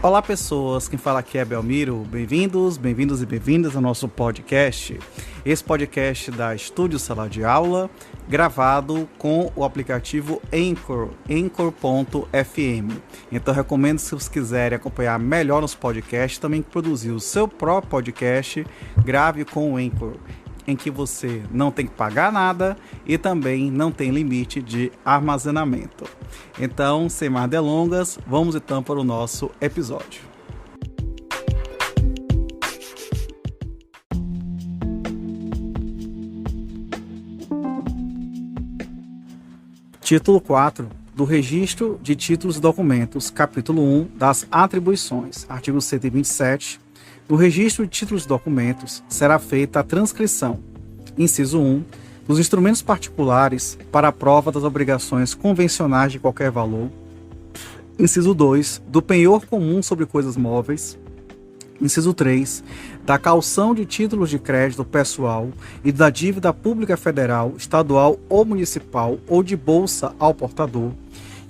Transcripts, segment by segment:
Olá pessoas, quem fala aqui é Belmiro, bem-vindos e bem-vindas ao nosso podcast. Esse podcast da Estúdio Sala de Aula, gravado com o aplicativo Anchor, Anchor.fm. Então recomendo, se vocês quiserem acompanhar melhor nos podcasts, também produzir o seu próprio podcast, grave com o Anchor, em que você não tem que pagar nada e também não tem limite de armazenamento. Então, sem mais delongas, vamos então para o nosso episódio. Título 4 do Registro de Títulos e Documentos, capítulo 1 das Atribuições, artigo 127. No registro de títulos e documentos será feita a transcrição, inciso 1, dos instrumentos particulares para a prova das obrigações convencionais de qualquer valor, inciso 2, do penhor comum sobre coisas móveis, inciso 3, da caução de títulos de crédito pessoal e da dívida pública federal, estadual ou municipal ou de bolsa ao portador,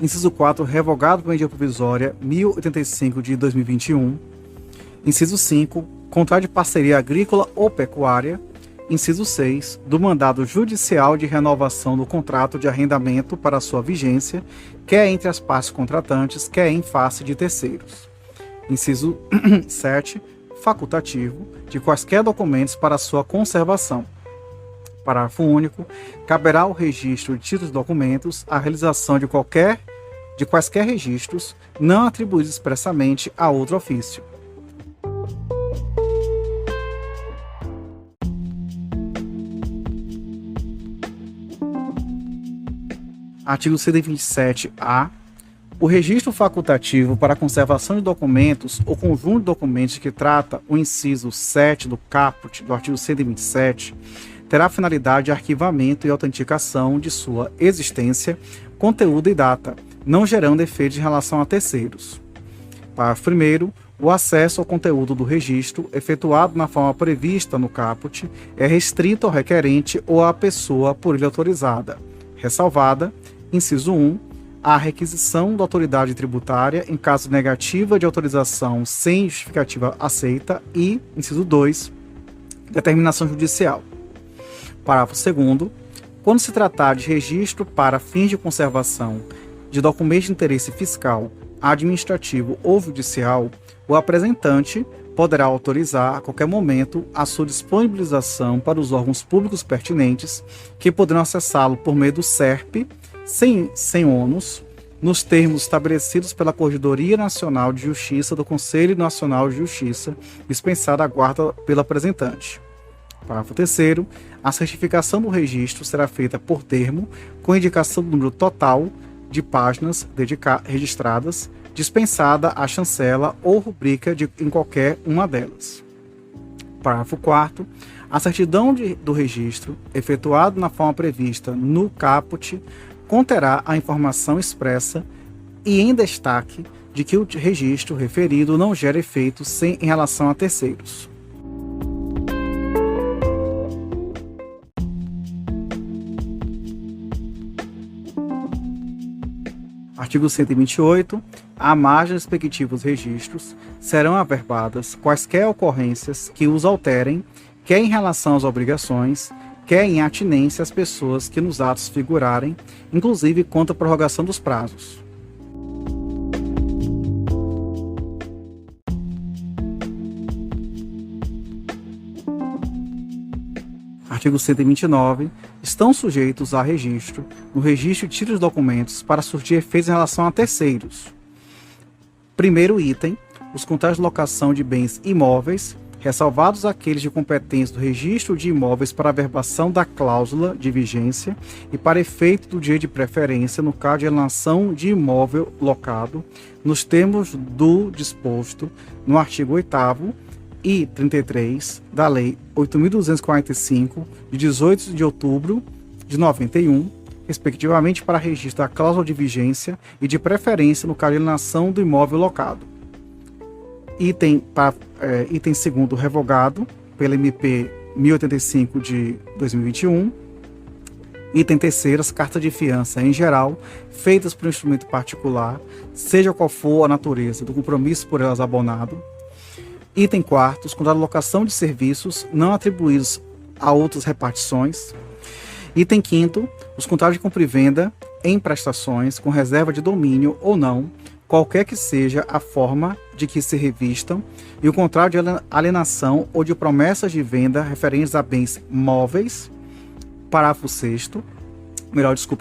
inciso 4, revogado por medida provisória 1085 de 2021, inciso 5, contrato de parceria agrícola ou pecuária. Inciso 6, do mandado judicial de renovação do contrato de arrendamento para sua vigência, quer entre as partes contratantes, quer em face de terceiros. Inciso 7, facultativo, de quaisquer documentos para sua conservação. Parágrafo único. Caberá ao registro de títulos e documentos a realização de quaisquer registros não atribuídos expressamente a outro ofício. Artigo 127-A. O registro facultativo para a conservação de documentos ou conjunto de documentos que trata o inciso 7 do caput do artigo 127 terá finalidade de arquivamento e autenticação de sua existência, conteúdo e data, não gerando efeitos em relação a terceiros. Parágrafo 1º. O acesso ao conteúdo do registro, efetuado na forma prevista no caput, é restrito ao requerente ou à pessoa por ele autorizada, ressalvada, inciso 1, a requisição da autoridade tributária em caso de negativa de autorização sem justificativa aceita e, inciso 2, determinação judicial. Parágrafo 2º. Quando se tratar de registro para fins de conservação de documentos de interesse fiscal, administrativo ou judicial, o apresentante poderá autorizar a qualquer momento a sua disponibilização para os órgãos públicos pertinentes, que poderão acessá-lo por meio do SERP, sem ônus, nos termos estabelecidos pela Corregedoria Nacional de Justiça do Conselho Nacional de Justiça, dispensada a guarda pelo apresentante. Parágrafo 3º. A certificação do registro será feita por termo, com indicação do número total de páginas registradas, dispensada a chancela ou rubrica em qualquer uma delas. Parágrafo 4º. A certidão do registro, efetuado na forma prevista no caput, conterá a informação expressa e em destaque de que o registro referido não gera efeitos em relação a terceiros. Artigo 128. À margem dos respectivos registros, serão averbadas quaisquer ocorrências que os alterem, quer em relação às obrigações, quer em atinência às pessoas que nos atos figurarem, inclusive quanto à prorrogação dos prazos. Artigo 129. Estão sujeitos a registro, no registro de títulos e documentos, para surtir efeitos em relação a terceiros. Primeiro item, os contratos de locação de bens imóveis, ressalvados aqueles de competência do registro de imóveis para averbação da cláusula de vigência e para efeito do direito de preferência no caso de alienação de imóvel locado, nos termos do disposto no artigo 8º e 33 da Lei 8.245, de 18 de outubro de 91, respectivamente para registro da cláusula de vigência e de preferência no caso de alienação do imóvel locado. Item segundo revogado pela MP 1085 de 2021. Item terceiro, as cartas de fiança em geral, feitas por um instrumento particular, seja qual for a natureza do compromisso por elas abonado. Item quarto, os contratos de locação de serviços não atribuídos a outras repartições. Item quinto, os contratos de compra e venda em prestações com reserva de domínio ou não, qualquer que seja a forma de que se revistam, e o contrato de alienação ou de promessas de venda referentes a bens móveis. Parágrafo 6º,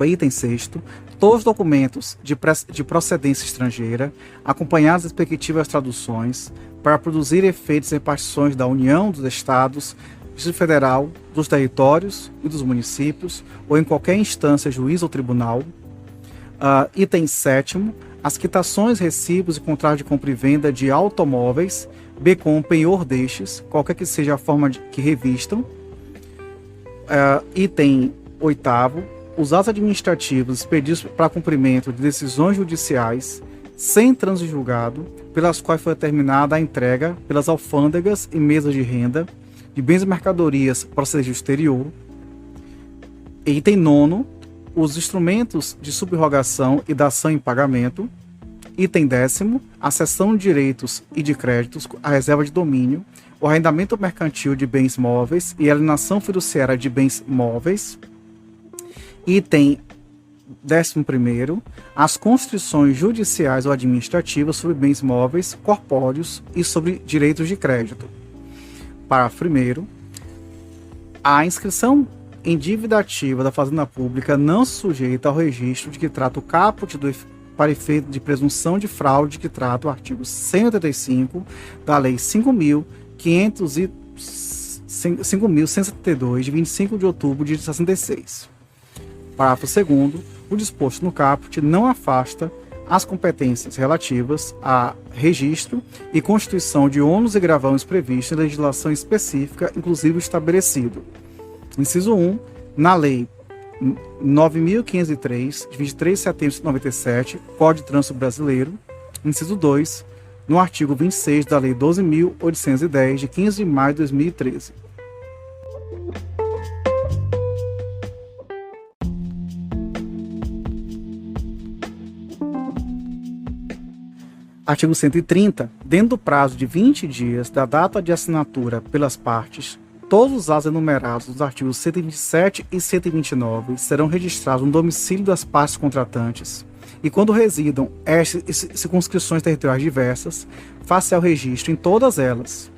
item 6º, todos os documentos de procedência estrangeira, acompanhados das respectivas traduções, para produzir efeitos em repartições da União, dos Estados, do Distrito Federal, dos territórios e dos municípios, ou em qualquer instância, juiz ou tribunal. Item 7º, as quitações, recibos e contratos de compra e venda de automóveis, bem como o penhor destes, qualquer que seja a forma que revistam. Item 8º, os atos administrativos expedidos para cumprimento de decisões judiciais sem trânsito julgado, pelas quais foi determinada a entrega pelas alfândegas e mesas de renda de bens e mercadorias procedentes do exterior. Item 9º, os instrumentos de subrogação e dação em pagamento. Item 10º, a cessão de direitos e de créditos, a reserva de domínio, o arrendamento mercantil de bens móveis e a alienação fiduciária de bens móveis. Item 11º, as constrições judiciais ou administrativas sobre bens móveis, corpóreos e sobre direitos de crédito. Parágrafo 1º, a inscrição em dívida ativa da Fazenda Pública não se sujeita ao registro de que trata o caput para efeito de presunção de fraude que trata o artigo 185 da Lei 5.172, de 25 de outubro de 66. Parágrafo 2º, o disposto no caput não afasta as competências relativas a registro e constituição de ônus e gravames previstos em legislação específica, inclusive o estabelecido. Inciso 1, na Lei 9.503, de 23 de setembro de 97, Código de Trânsito Brasileiro. Inciso 2, no artigo 26 da Lei 12.810, de 15 de maio de 2013. Artigo 130. Dentro do prazo de 20 dias da data de assinatura pelas partes, todos os atos enumerados nos artigos 127 e 129 serão registrados no domicílio das partes contratantes e, quando residam estas circunscrições territoriais diversas, faça ao registro em todas elas.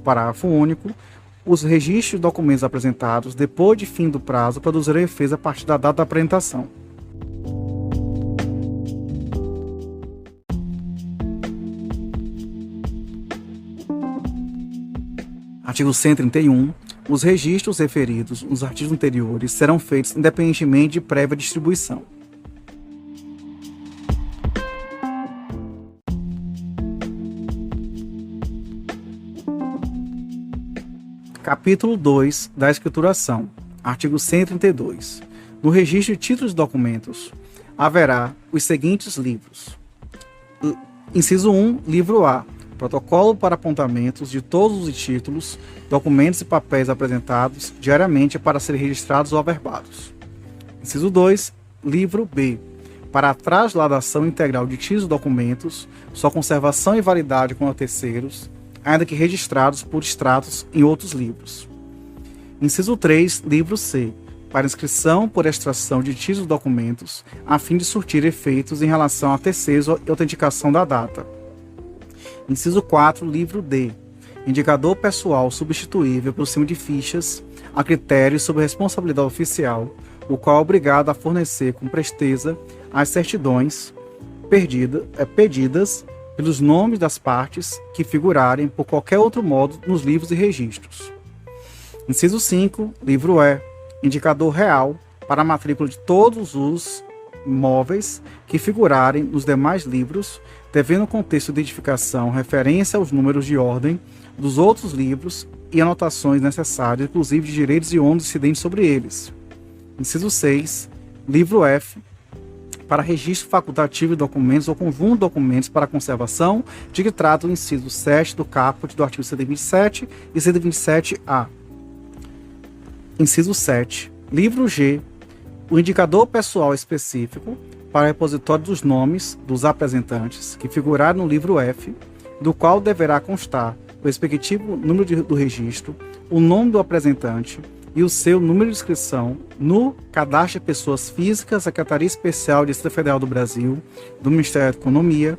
Parágrafo único. Os registros de documentos apresentados depois de fim do prazo produzirão efeitos a partir da data da apresentação. Artigo 131. Os registros referidos nos artigos anteriores serão feitos independentemente de prévia distribuição. Capítulo 2 da Escrituração. Artigo 132. No registro de títulos e documentos haverá os seguintes livros. Inciso 1, livro A. Protocolo para apontamentos de todos os títulos, documentos e papéis apresentados diariamente para serem registrados ou averbados. Inciso 2, livro B. Para a trasladação integral de títulos e documentos, sua conservação e validade com terceiros, ainda que registrados por extratos em outros livros. Inciso 3, livro C. Para inscrição por extração de títulos e documentos, a fim de surtir efeitos em relação a terceiros e autenticação da data. Inciso 4, livro D. Indicador pessoal substituível por cima de fichas a critérios sob responsabilidade oficial, o qual é obrigado a fornecer com presteza as certidões pedidas pelos nomes das partes que figurarem por qualquer outro modo nos livros e registros. Inciso 5, livro E. Indicador real para a matrícula de todos os móveis que figurarem nos demais livros, devendo conter sua identificação referência aos números de ordem dos outros livros e anotações necessárias, inclusive de direitos e ônus incidentes sobre eles. Inciso 6, livro F, para registro facultativo de documentos ou conjunto de documentos para conservação, de que trata o inciso 7 do caput do artigo 127 e 127-A. Inciso 7, livro G, o indicador pessoal específico para o repositório dos nomes dos apresentantes que figurarem no livro F, do qual deverá constar o respectivo número do registro, o nome do apresentante e o seu número de inscrição no Cadastro de Pessoas Físicas, Secretaria Especial de Receita Federal do Brasil, do Ministério da Economia,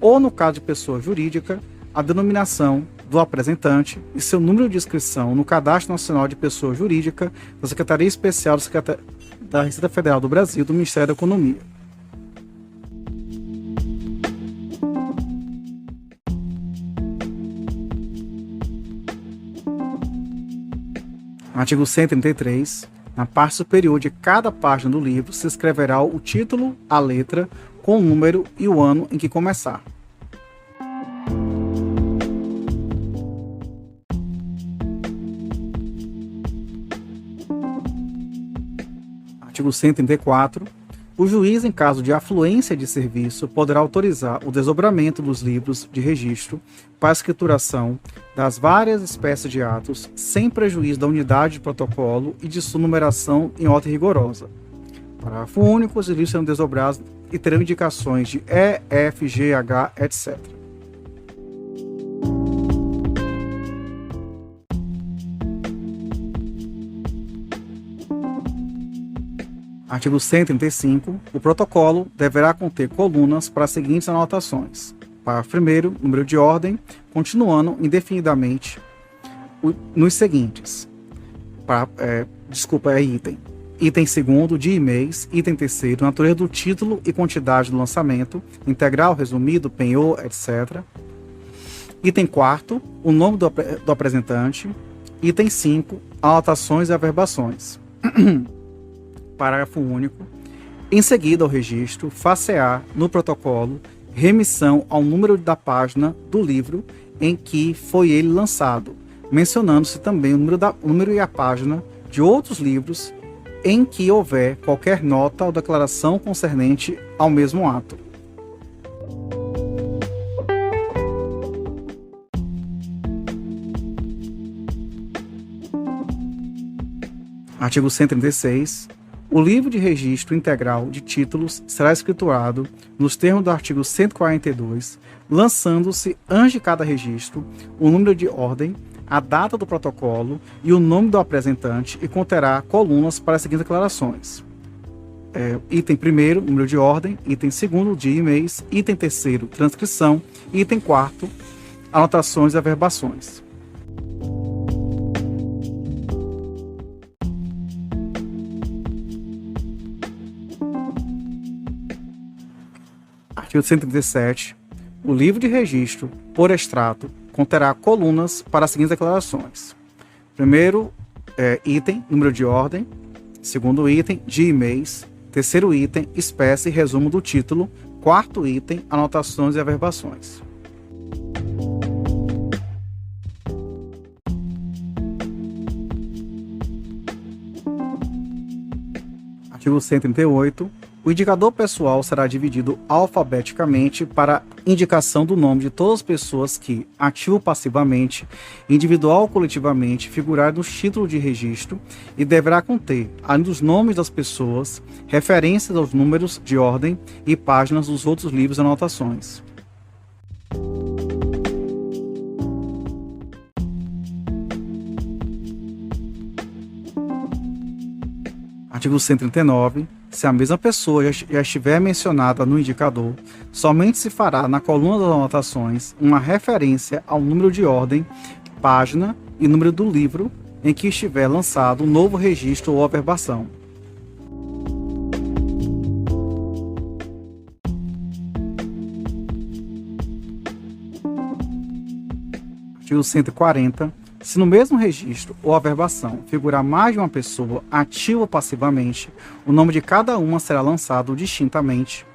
ou no caso de pessoa jurídica, a denominação do apresentante e seu número de inscrição no Cadastro Nacional de Pessoa Jurídica da Secretaria Especial da Receita Federal do Brasil, do Ministério da Economia. Artigo 133. Na parte superior de cada página do livro se escreverá o título, a letra, com o número e o ano em que começar. Artigo 134. O juiz, em caso de afluência de serviço, poderá autorizar o desdobramento dos livros de registro para a escrituração das várias espécies de atos, sem prejuízo da unidade de protocolo e de sua numeração em ordem rigorosa. Parágrafo único. Os livros serão desdobrados e terão indicações de E, F, G, H, etc. Artigo 135. O protocolo deverá conter colunas para as seguintes anotações. Parágrafo 1º, número de ordem, continuando indefinidamente nos seguintes. Item. Item 2º, dia e mês. Item 3º, natureza do título e quantidade do lançamento, integral, resumido, penhor, etc. Item 4º, o nome do apresentante. Item 5, anotações e averbações. Parágrafo único. Em seguida ao registro, far-se-á no protocolo remissão ao número da página do livro em que foi ele lançado, mencionando-se também o número e a página de outros livros em que houver qualquer nota ou declaração concernente ao mesmo ato. Artigo 136. O livro de registro integral de títulos será escriturado nos termos do artigo 142, lançando-se, antes de cada registro, o número de ordem, a data do protocolo e o nome do apresentante, e conterá colunas para as seguintes declarações. Item 1º, número de ordem. Item 2º, dia e mês. Item 3º, transcrição. Item 4º, anotações e averbações. Artigo 137. O livro de registro, por extrato, conterá colunas para as seguintes declarações. Primeiro item, número de ordem. Segundo item, dia e mês. Terceiro item, espécie e resumo do título. Quarto item, anotações e averbações. Artigo 138. O indicador pessoal será dividido alfabeticamente para indicação do nome de todas as pessoas que, ativo ou passivamente, individual ou coletivamente, figurarem no título de registro e deverá conter, além dos nomes das pessoas, referências aos números de ordem e páginas dos outros livros e anotações. Artigo 139. Se a mesma pessoa já estiver mencionada no indicador, somente se fará na coluna das anotações uma referência ao número de ordem, página e número do livro em que estiver lançado um novo registro ou averbação. Artigo 140. Se no mesmo registro ou averbação figurar mais de uma pessoa, ativa ou passivamente, o nome de cada uma será lançado distintamente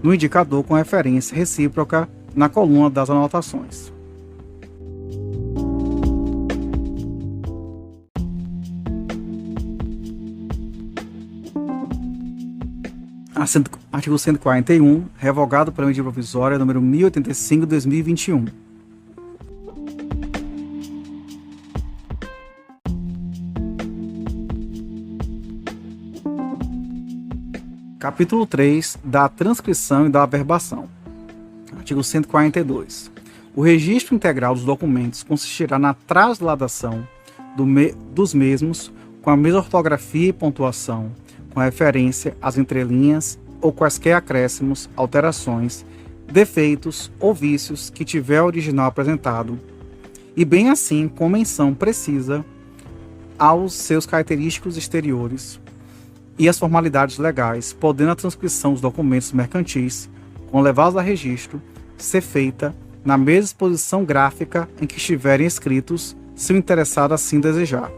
no indicador com referência recíproca na coluna das anotações. Artigo 141, revogado pela medida provisória número 1085/2021. Capítulo 3 da transcrição e da averbação. Artigo 142. O registro integral dos documentos consistirá na trasladação dos mesmos com a mesma ortografia e pontuação, com referência às entrelinhas ou quaisquer acréscimos, alterações, defeitos ou vícios que tiver o original apresentado, e bem assim com menção precisa aos seus característicos exteriores e as formalidades legais, podendo a transcrição dos documentos mercantis, com levados a registro, ser feita na mesma exposição gráfica em que estiverem escritos, se o interessado assim desejar.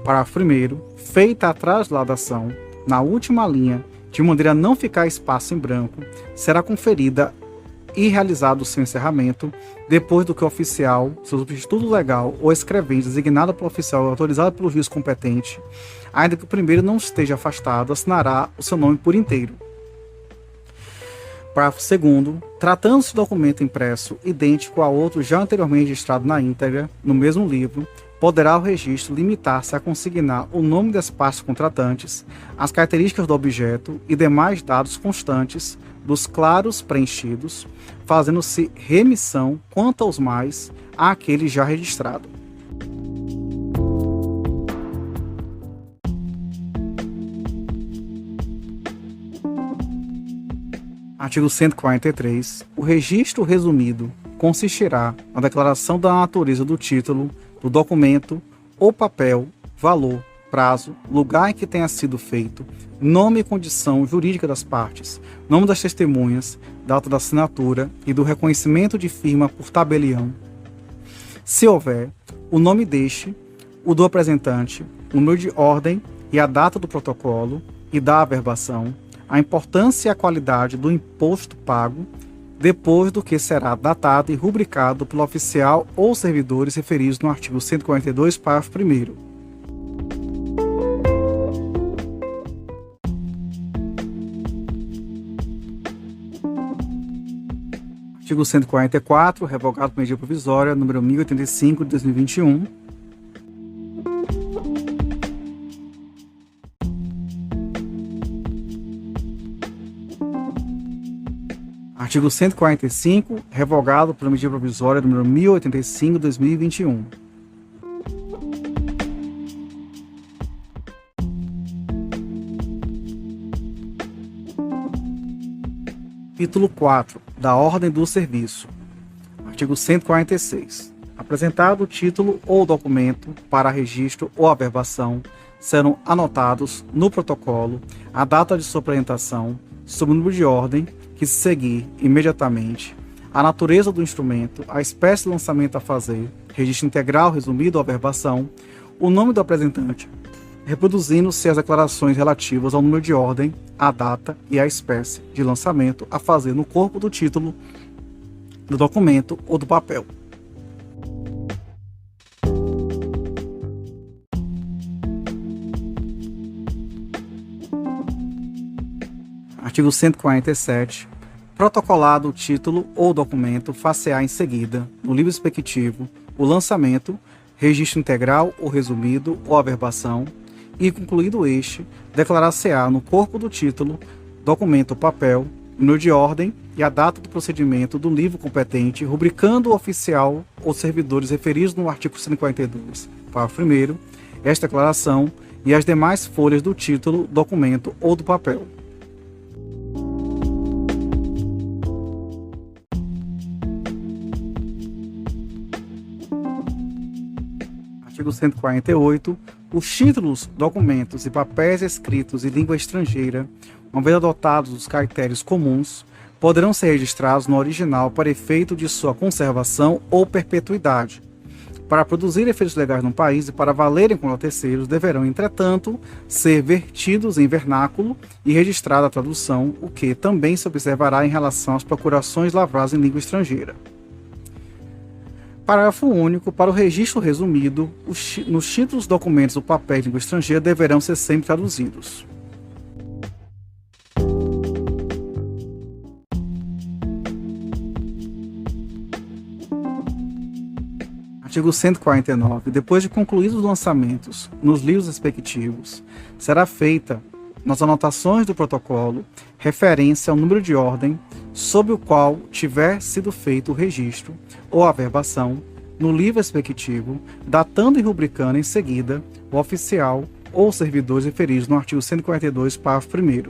Parágrafo 1º. Feita a trasladação, na última linha, de maneira a não ficar espaço em branco, será conferida e realizado o seu encerramento, depois do que o oficial, seu substituto legal ou escrevente designado pelo oficial e autorizado pelo juiz competente, ainda que o primeiro não esteja afastado, assinará o seu nome por inteiro. Parágrafo 2º. Tratando-se de documento impresso idêntico a outro já anteriormente registrado na íntegra, no mesmo livro, poderá o registro limitar-se a consignar o nome das partes contratantes, as características do objeto e demais dados constantes dos claros preenchidos, fazendo-se remissão quanto aos mais àquele já registrado. Artigo 143. O registro resumido consistirá na declaração da natureza do título, do documento ou papel, valor, prazo, lugar em que tenha sido feito, nome e condição jurídica das partes, nome das testemunhas, data da assinatura e do reconhecimento de firma por tabelião. Se houver, o nome deste, o do apresentante, o número de ordem e a data do protocolo e da averbação, a importância e a qualidade do imposto pago, depois do que será datado e rubricado pelo oficial ou servidores referidos no artigo 142, parágrafo 1º. Artigo 144, revogado por medida provisória, número 1085, de 2021. Artigo 145, revogado pela medida provisória número 1085, de 2021. Título 4 da Ordem do Serviço. Artigo 146. Apresentado o título ou documento para registro ou averbação, serão anotados no protocolo a data de sua apresentação, sob o número de ordem que se seguir imediatamente, a natureza do instrumento, a espécie de lançamento a fazer, registro integral, resumido ou averbação, o nome do apresentante, reproduzindo-se as declarações relativas ao número de ordem, a data e a espécie de lançamento a fazer no corpo do título, do documento ou do papel. Artigo 147. Protocolado o título ou documento, far-se-á em seguida, no livro respectivo, o lançamento, registro integral ou resumido ou averbação, e, concluído este, declarar-se-á no corpo do título, documento ou papel, o número de ordem e a data do procedimento do livro competente, rubricando o oficial ou servidores referidos no artigo 142, parágrafo 1º, esta declaração e as demais folhas do título, documento ou do papel. Artigo 148. Os títulos, documentos e papéis escritos em língua estrangeira, uma vez adotados os caracteres comuns, poderão ser registrados no original para efeito de sua conservação ou perpetuidade. Para produzir efeitos legais no país e para valerem contra terceiros, deverão, entretanto, ser vertidos em vernáculo e registrada a tradução, o que também se observará em relação às procurações lavradas em língua estrangeira. Parágrafo único. Para o registro resumido, nos títulos, documentos ou papéis de língua estrangeira deverão ser sempre traduzidos. Artigo 149. Depois de concluídos os lançamentos nos livros respectivos, será feita nas anotações do protocolo, referência ao número de ordem sob o qual tiver sido feito o registro ou averbação no livro respectivo, datando e rubricando em seguida o oficial ou servidores referidos no artigo 142, parágrafo 1º.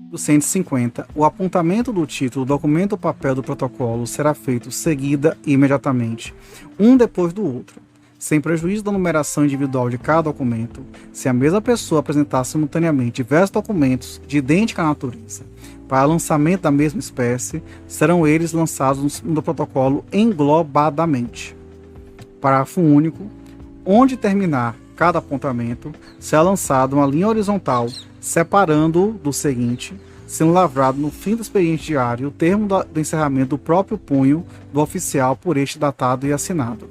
Do 150, o apontamento do título, documento ou papel do protocolo será feito seguida e imediatamente, um depois do outro, sem prejuízo da numeração individual de cada documento, se a mesma pessoa apresentar simultaneamente diversos documentos de idêntica natureza. Para lançamento da mesma espécie, serão eles lançados no protocolo englobadamente. Parágrafo único. Onde terminar cada apontamento, será lançado uma linha horizontal, separando-o do seguinte, sendo lavrado no fim do expediente diário o termo do encerramento do próprio punho do oficial por este datado e assinado.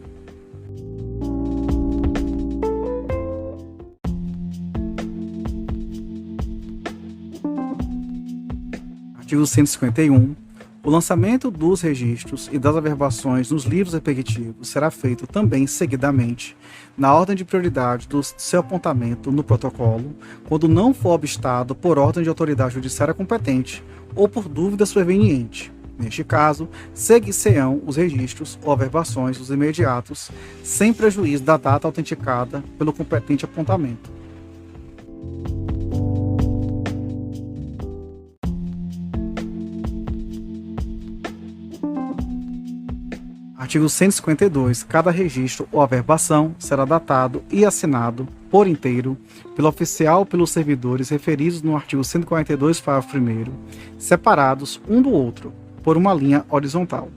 Artigo 151. O lançamento dos registros e das averbações nos livros respectivos será feito também seguidamente, na ordem de prioridade do seu apontamento no protocolo, quando não for obstado por ordem de autoridade judiciária competente ou por dúvida superveniente. Neste caso, seguir-se-ão os registros ou averbações dos imediatos, sem prejuízo da data autenticada pelo competente apontamento. Artigo 152. Cada registro ou averbação será datado e assinado por inteiro pelo oficial ou pelos servidores referidos no artigo 142, parágrafo 1º, separados um do outro por uma linha horizontal.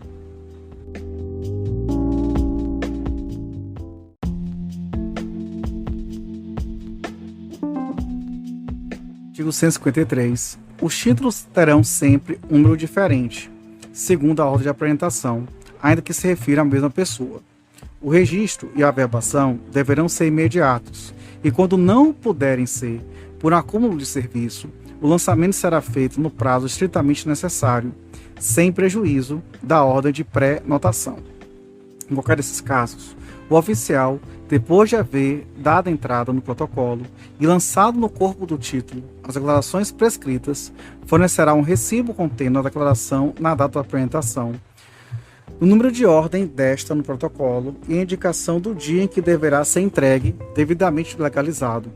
Artigo 153. Os títulos terão sempre um número diferente, segundo a ordem de apresentação, ainda que se refira à mesma pessoa. O registro e a averbação deverão ser imediatos, e quando não puderem ser, por acúmulo de serviço, o lançamento será feito no prazo estritamente necessário, sem prejuízo da ordem de pré-notação. Em qualquer desses casos, o oficial, depois de haver dado entrada no protocolo e lançado no corpo do título as declarações prescritas, fornecerá um recibo contendo a declaração na data da apresentação, o número de ordem desta no protocolo e a indicação do dia em que deverá ser entregue, devidamente legalizado.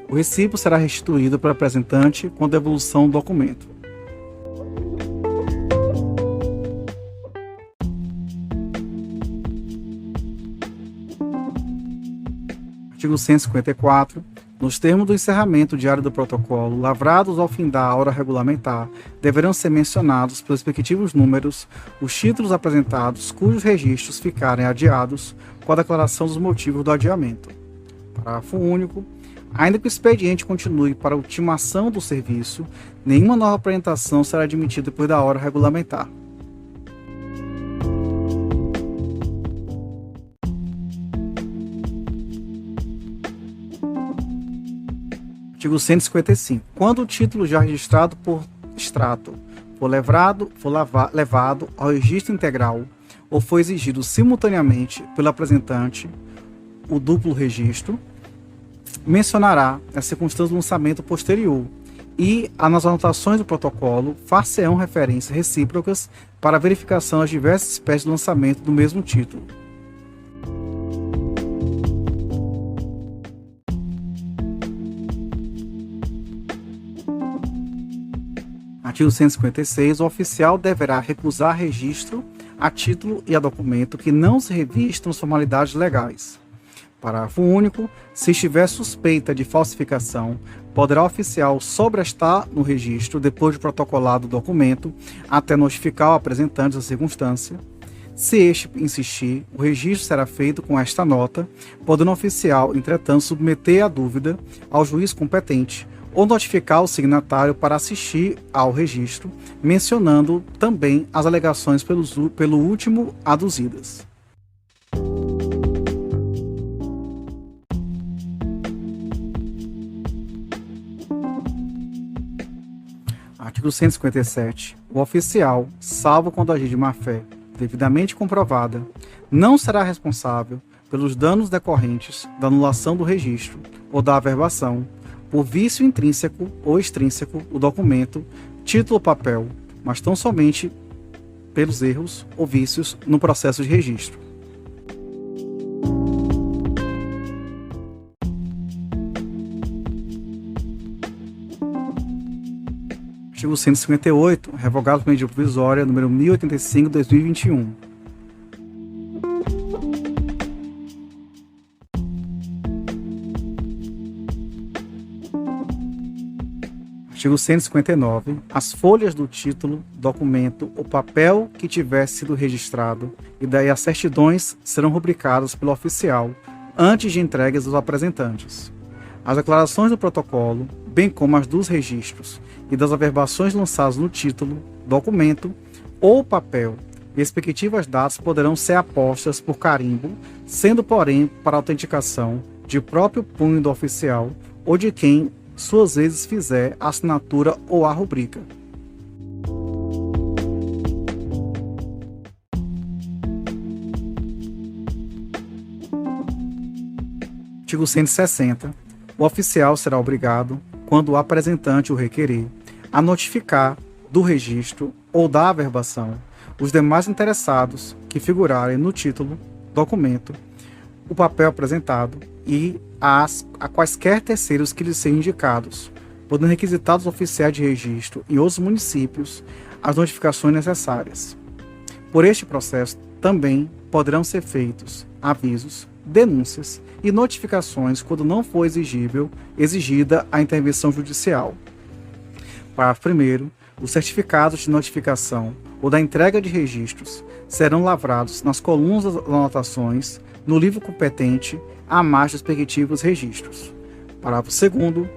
O recibo será restituído para o apresentante com devolução do documento. Artigo 154. Nos termos do encerramento diário do protocolo, lavrados ao fim da hora regulamentar, deverão ser mencionados pelos respectivos números os títulos apresentados cujos registros ficarem adiados com a declaração dos motivos do adiamento. Parágrafo único. Ainda que o expediente continue para a ultimação do serviço, nenhuma nova apresentação será admitida depois da hora regulamentar. Artigo 155. Quando o título já registrado por extrato for levado ao registro integral ou for exigido simultaneamente pelo apresentante o duplo registro, mencionará a circunstância do lançamento posterior e, nas anotações do protocolo, far-se-ão referências recíprocas para a verificação das diversas espécies de lançamento do mesmo título. Artigo 156. O oficial deverá recusar registro a título e a documento que não se revistam as formalidades legais. Parágrafo único. Se estiver suspeita de falsificação, poderá o oficial sobrestar no registro depois de protocolado o documento até notificar o apresentante da circunstância. Se este insistir, o registro será feito com esta nota, podendo o oficial, entretanto, submeter a dúvida ao juiz competente ou notificar o signatário para assistir ao registro, mencionando também as alegações pelo último aduzidas. Artigo 157. O oficial, salvo quando agir de má-fé devidamente comprovada, não será responsável pelos danos decorrentes da anulação do registro ou da averbação, por vício intrínseco ou extrínseco do documento, título ou papel, mas tão somente pelos erros ou vícios no processo de registro. Artigo 158, revogado por medida provisória número 1085/2021. Artigo 159. As folhas do título, documento ou papel que tiver sido registrado e daí as certidões serão rubricadas pelo oficial antes de entregues aos apresentantes. As declarações do protocolo, bem como as dos registros e das averbações lançadas no título, documento ou papel, respectivas datas poderão ser apostas por carimbo, sendo, porém, para autenticação de próprio punho do oficial ou de quem suas vezes fizer a assinatura ou a rubrica. Artigo 160. O oficial será obrigado, quando o apresentante o requerer, a notificar do registro ou da averbação os demais interessados que figurarem no título, documento, o papel apresentado e a quaisquer terceiros que lhes sejam indicados, podendo requisitar dos oficiais de registro em outros municípios as notificações necessárias. Por este processo, também poderão ser feitos avisos, denúncias e notificações quando não for exigida a intervenção judicial. Parágrafo 1º. Os certificados de notificação ou da entrega de registros serão lavrados nas colunas das anotações no livro competente à margem dos respectivos registros. Parágrafo 2º.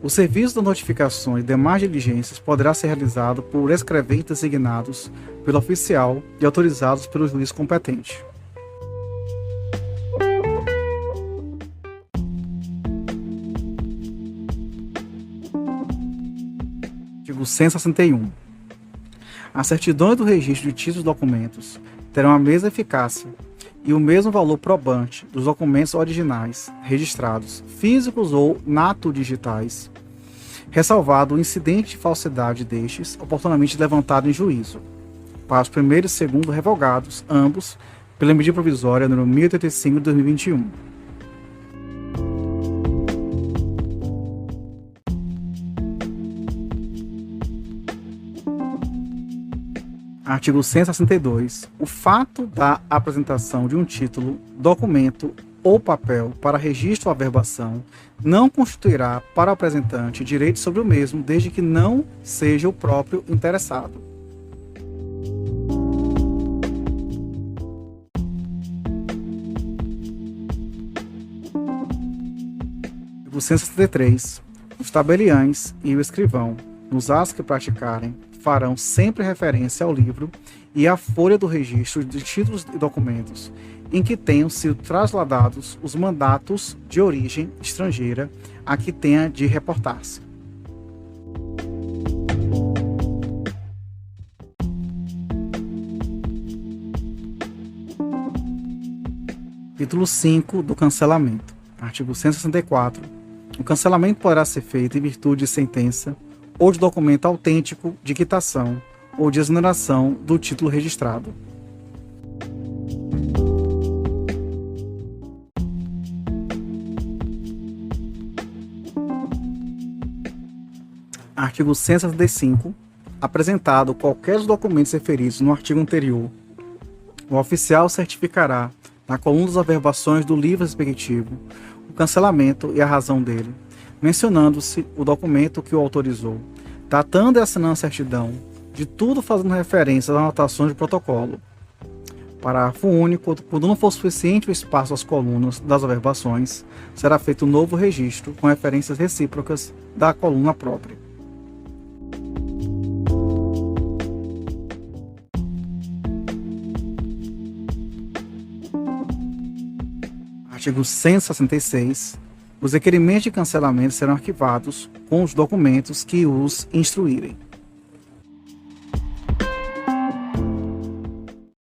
O serviço das notificações e demais diligências poderá ser realizado por escreventes designados pelo oficial e autorizados pelo juiz competente. Artigo 161. As certidões do registro de títulos e documentos terão a mesma eficácia e o mesmo valor probante dos documentos originais, registrados, físicos ou nato-digitais, ressalvado o incidente de falsidade destes, oportunamente levantado em juízo. Parágrafo 1º e 2º revogados, ambos, pela medida provisória número 1085/2021. Artigo 162. O fato da apresentação de um título, documento ou papel para registro ou averbação não constituirá para o apresentante direito sobre o mesmo, desde que não seja o próprio interessado. Artigo 163. Os tabeliães e o escrivão, nos atos que praticarem, farão sempre referência ao livro e à folha do registro de títulos e documentos em que tenham sido trasladados os mandatos de origem estrangeira a que tenha de reportar-se. Capítulo 5 do cancelamento. Artigo 164. O cancelamento poderá ser feito em virtude de sentença ou de documento autêntico de quitação ou de exoneração do título registrado. Artigo 165. Apresentado qualquer dos documentos referidos no artigo anterior, o oficial certificará, na coluna das averbações do livro respectivo, o cancelamento e a razão dele, mencionando-se o documento que o autorizou, datando e assinando a certidão, de tudo fazendo referência às anotações do protocolo. Parágrafo único. Quando não for suficiente o espaço das colunas das averbações, será feito um novo registro com referências recíprocas da coluna própria. Artigo 166. Os requerimentos de cancelamento serão arquivados com os documentos que os instruírem.